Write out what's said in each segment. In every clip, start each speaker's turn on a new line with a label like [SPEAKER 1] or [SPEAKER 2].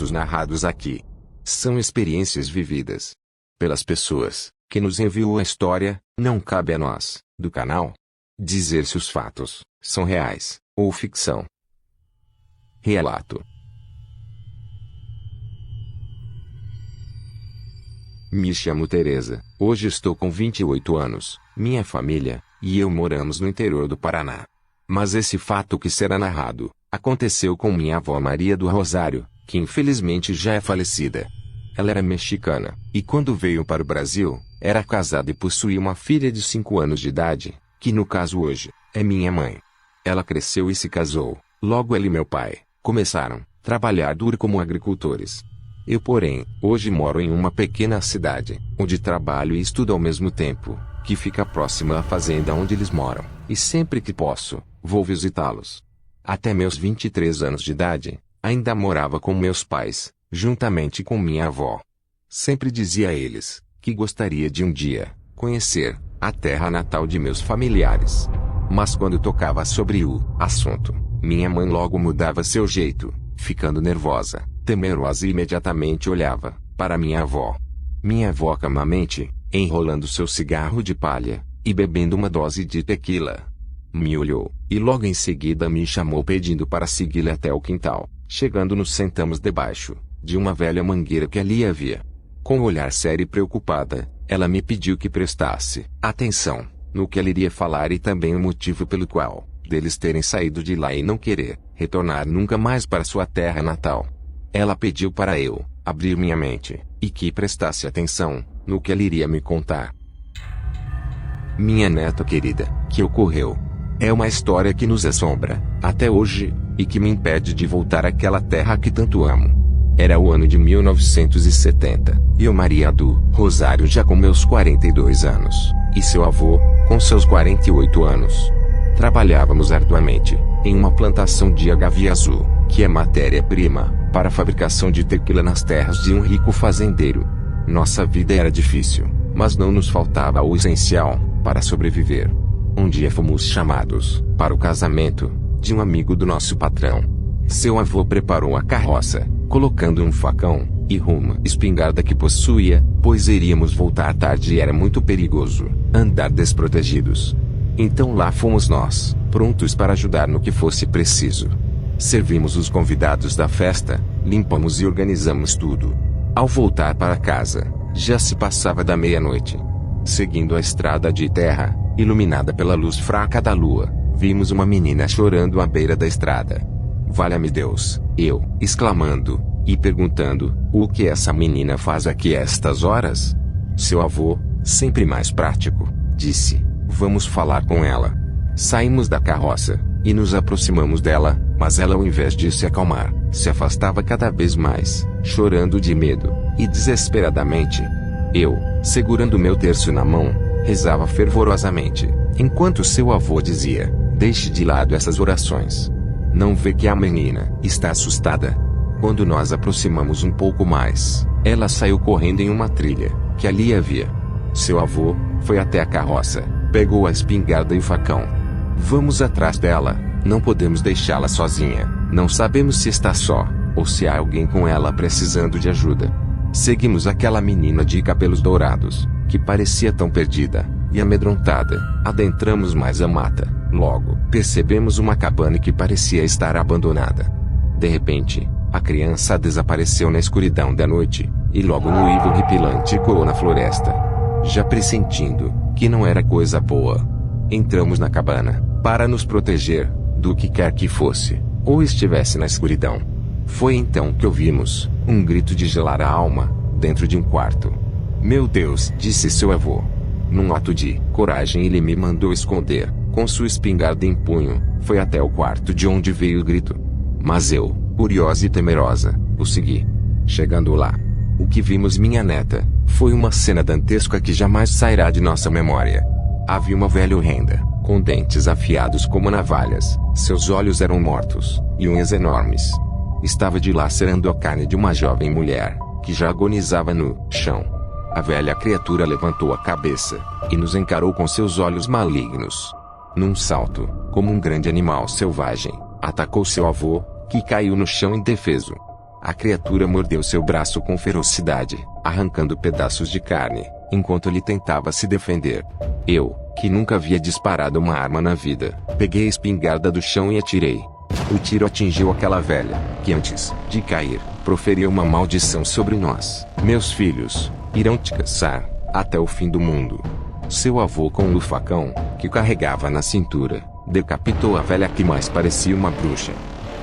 [SPEAKER 1] fatos narrados aqui são experiências vividas pelas pessoas que nos enviou a história. Não cabe a nós, do canal, dizer se os fatos são reais ou ficção. Relato. Me chamo Teresa, hoje estou com 28 anos, minha família e eu moramos no interior do Paraná. Mas esse fato que será narrado, aconteceu com minha avó Maria do Rosário, que infelizmente já é falecida. Ela era mexicana, e quando veio para o Brasil, era casada e possuía uma filha de 5 anos de idade, que no caso hoje, é minha mãe. Ela cresceu e se casou, logo ela e meu pai começaram a trabalhar duro como agricultores. Eu, porém, hoje moro em uma pequena cidade, onde trabalho e estudo ao mesmo tempo, que fica próxima à fazenda onde eles moram, e sempre que posso, vou visitá-los. Até meus 23 anos de idade, ainda morava com meus pais, juntamente com minha avó. Sempre dizia a eles, que gostaria de um dia, conhecer a terra natal de meus familiares. Mas quando tocava sobre o assunto, minha mãe logo mudava seu jeito, ficando nervosa, temerosa e imediatamente olhava para minha avó. Minha avó calmamente, enrolando seu cigarro de palha, e bebendo uma dose de tequila. Me olhou, e logo em seguida me chamou pedindo para segui-la até o quintal. Chegando nos sentamos debaixo de uma velha mangueira que ali havia. Com um olhar sério e preocupada, ela me pediu que prestasse atenção no que ela iria falar e também o motivo pelo qual deles terem saído de lá e não querer retornar nunca mais para sua terra natal. Ela pediu para eu abrir minha mente e que prestasse atenção no que ela iria me contar. Minha neta querida, que ocorreu é uma história que nos assombra até hoje e que me impede de voltar àquela terra que tanto amo. Era o ano de 1970, e eu Maria do Rosário já com meus 42 anos, e seu avô, com seus 48 anos. Trabalhávamos arduamente em uma plantação de agave azul, que é matéria-prima para a fabricação de tequila nas terras de um rico fazendeiro. Nossa vida era difícil, mas não nos faltava o essencial para sobreviver. Um dia fomos chamados para o casamento de um amigo do nosso patrão. Seu avô preparou a carroça, colocando um facão e uma espingarda que possuía, pois iríamos voltar tarde e era muito perigoso andar desprotegidos. Então lá fomos nós, prontos para ajudar no que fosse preciso. Servimos os convidados da festa, limpamos e organizamos tudo. Ao voltar para casa, já se passava da meia-noite. Seguindo a estrada de terra, iluminada pela luz fraca da lua, vimos uma menina chorando à beira da estrada. Valha-me Deus, eu, exclamando, e perguntando, o que essa menina faz aqui a estas horas? Seu avô, sempre mais prático, disse, vamos falar com ela. Saímos da carroça, e nos aproximamos dela, mas ela ao invés de se acalmar, se afastava cada vez mais, chorando de medo, e desesperadamente. Eu, segurando meu terço na mão, rezava fervorosamente, enquanto seu avô dizia, deixe de lado essas orações. Não vê que a menina está assustada? Quando nós aproximamos um pouco mais, ela saiu correndo em uma trilha que ali havia. Seu avô foi até a carroça, pegou a espingarda e o facão. Vamos atrás dela, não podemos deixá-la sozinha, não sabemos se está só, ou se há alguém com ela precisando de ajuda. Seguimos aquela menina de cabelos dourados, que parecia tão perdida e amedrontada. Adentramos mais a mata. Logo, percebemos uma cabana que parecia estar abandonada. De repente, a criança desapareceu na escuridão da noite, e logo no uivo horripilante ecoou na floresta. Já pressentindo que não era coisa boa, entramos na cabana, para nos proteger do que quer que fosse, ou estivesse na escuridão. Foi então que ouvimos um grito de gelar a alma, dentro de um quarto. Meu Deus, disse seu avô. Num ato de coragem ele me mandou esconder, com sua espingarda em punho, foi até o quarto de onde veio o grito. Mas eu, curiosa e temerosa, o segui. Chegando lá, o que vimos minha neta, foi uma cena dantesca que jamais sairá de nossa memória. Havia uma velha horrenda, com dentes afiados como navalhas, seus olhos eram mortos, e unhas enormes. Estava dilacerando a carne de uma jovem mulher, que já agonizava no chão. A velha criatura levantou a cabeça, e nos encarou com seus olhos malignos. Num salto, como um grande animal selvagem, atacou seu avô, que caiu no chão indefeso. A criatura mordeu seu braço com ferocidade, arrancando pedaços de carne, enquanto ele tentava se defender. Eu, que nunca havia disparado uma arma na vida, peguei a espingarda do chão e atirei. O tiro atingiu aquela velha, que antes de cair, proferiu uma maldição sobre nós. Meus filhos irão te caçar até o fim do mundo. Seu avô, com o facão que carregava na cintura, decapitou a velha que mais parecia uma bruxa.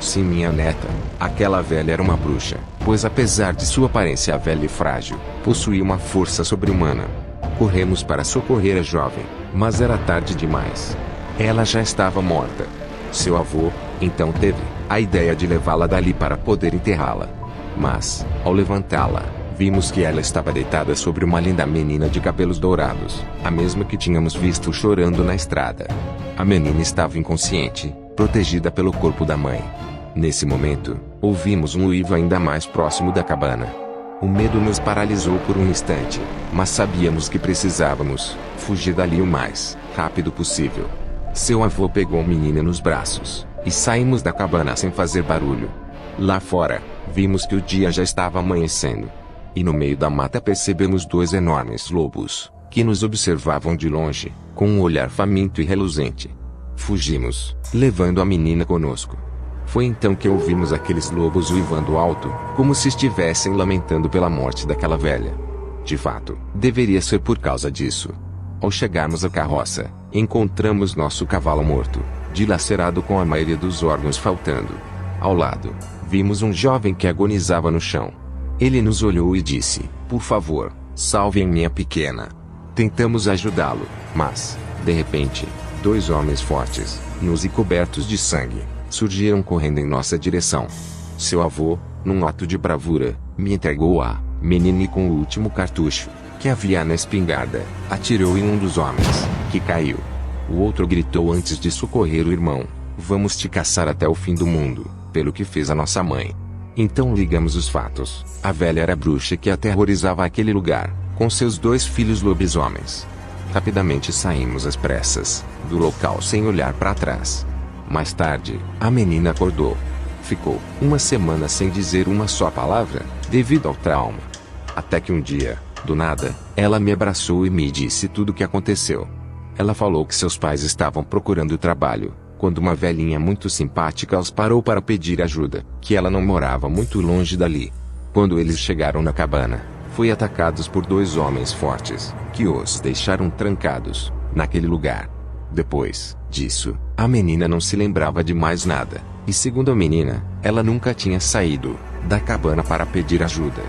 [SPEAKER 1] Sim, minha neta, aquela velha era uma bruxa, pois apesar de sua aparência velha e frágil, possuía uma força sobre-humana. Corremos para socorrer a jovem, mas era tarde demais. Ela já estava morta. Seu avô, então, teve a ideia de levá-la dali para poder enterrá-la. Mas, ao levantá-la, vimos que ela estava deitada sobre uma linda menina de cabelos dourados, a mesma que tínhamos visto chorando na estrada. A menina estava inconsciente, protegida pelo corpo da mãe. Nesse momento, ouvimos um uivo ainda mais próximo da cabana. O medo nos paralisou por um instante, mas sabíamos que precisávamos fugir dali o mais rápido possível. Seu avô pegou a menina nos braços, e saímos da cabana sem fazer barulho. Lá fora, vimos que o dia já estava amanhecendo. E no meio da mata percebemos dois enormes lobos, que nos observavam de longe, com um olhar faminto e reluzente. Fugimos, levando a menina conosco. Foi então que ouvimos aqueles lobos uivando alto, como se estivessem lamentando pela morte daquela velha. De fato, deveria ser por causa disso. Ao chegarmos à carroça, encontramos nosso cavalo morto, dilacerado com a maioria dos órgãos faltando. Ao lado, vimos um jovem que agonizava no chão. Ele nos olhou e disse: "Por favor, salvem minha pequena." Tentamos ajudá-lo, mas, de repente, dois homens fortes, nus e cobertos de sangue, surgiram correndo em nossa direção. Seu avô, num ato de bravura, me entregou a menina e com o último cartucho que havia na espingarda, atirou em um dos homens, que caiu. O outro gritou antes de socorrer o irmão: "Vamos te caçar até o fim do mundo, pelo que fez a nossa mãe." Então ligamos os fatos. A velha era a bruxa que aterrorizava aquele lugar, com seus dois filhos lobisomens. Rapidamente saímos às pressas do local sem olhar para trás. Mais tarde, a menina acordou. Ficou uma semana sem dizer uma só palavra, devido ao trauma. Até que um dia, do nada, ela me abraçou e me disse tudo o que aconteceu. Ela falou que seus pais estavam procurando trabalho, quando uma velhinha muito simpática os parou para pedir ajuda, que ela não morava muito longe dali. Quando eles chegaram na cabana, foi atacados por dois homens fortes, que os deixaram trancados naquele lugar. Depois disso, a menina não se lembrava de mais nada, e segundo a menina, ela nunca tinha saído da cabana para pedir ajuda.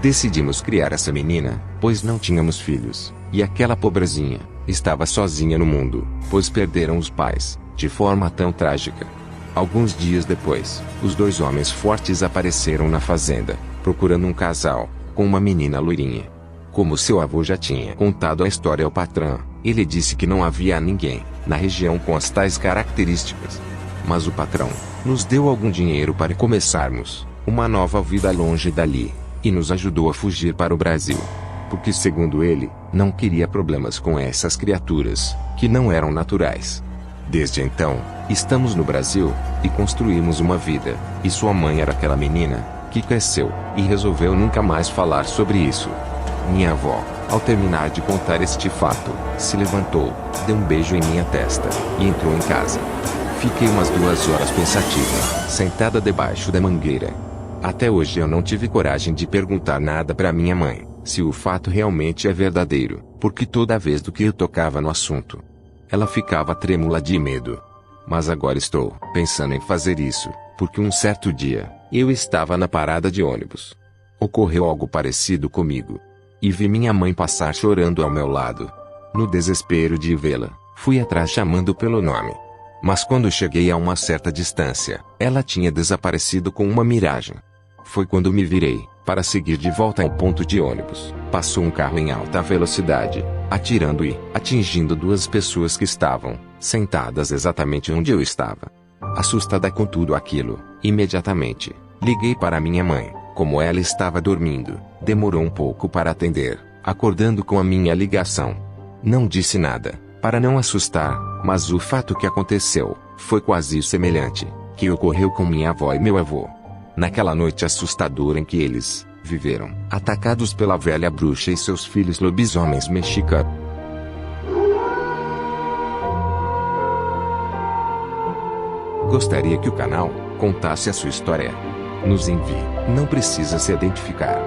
[SPEAKER 1] Decidimos criar essa menina, pois não tínhamos filhos, e aquela pobrezinha estava sozinha no mundo, pois perderam os pais de forma tão trágica. Alguns dias depois, os dois homens fortes apareceram na fazenda, procurando um casal, com uma menina loirinha. Como seu avô já tinha contado a história ao patrão, ele disse que não havia ninguém na região com as tais características. Mas o patrão nos deu algum dinheiro para começarmos uma nova vida longe dali, e nos ajudou a fugir para o Brasil. Porque, segundo ele, não queria problemas com essas criaturas, que não eram naturais. Desde então, estamos no Brasil, e construímos uma vida, e sua mãe era aquela menina, que cresceu, e resolveu nunca mais falar sobre isso. Minha avó, ao terminar de contar este fato, se levantou, deu um beijo em minha testa, e entrou em casa. Fiquei umas 2 horas pensativa, sentada debaixo da mangueira. Até hoje eu não tive coragem de perguntar nada para minha mãe, se o fato realmente é verdadeiro, porque toda vez que eu tocava no assunto, ela ficava trêmula de medo. Mas agora estou pensando em fazer isso, porque um certo dia, eu estava na parada de ônibus. Ocorreu algo parecido comigo. E vi minha mãe passar chorando ao meu lado. No desespero de vê-la, fui atrás chamando pelo nome. Mas quando cheguei a uma certa distância, ela tinha desaparecido com uma miragem. Foi quando me virei para seguir de volta ao ponto de ônibus. Passou um carro em alta velocidade, atirando e atingindo 2 pessoas que estavam sentadas exatamente onde eu estava. Assustada com tudo aquilo, imediatamente liguei para minha mãe. Como ela estava dormindo, demorou um pouco para atender, acordando com a minha ligação. Não disse nada, para não assustar, mas o fato que aconteceu foi quase semelhante, que ocorreu com minha avó e meu avô. naquela noite assustadora em que eles viveram, atacados pela velha bruxa e seus filhos lobisomens mexicanos. Gostaria que o canal contasse a sua história? Nos envie, não precisa se identificar.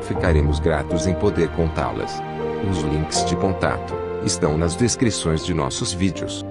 [SPEAKER 1] Ficaremos gratos em poder contá-las. Os links de contato estão nas descrições de nossos vídeos.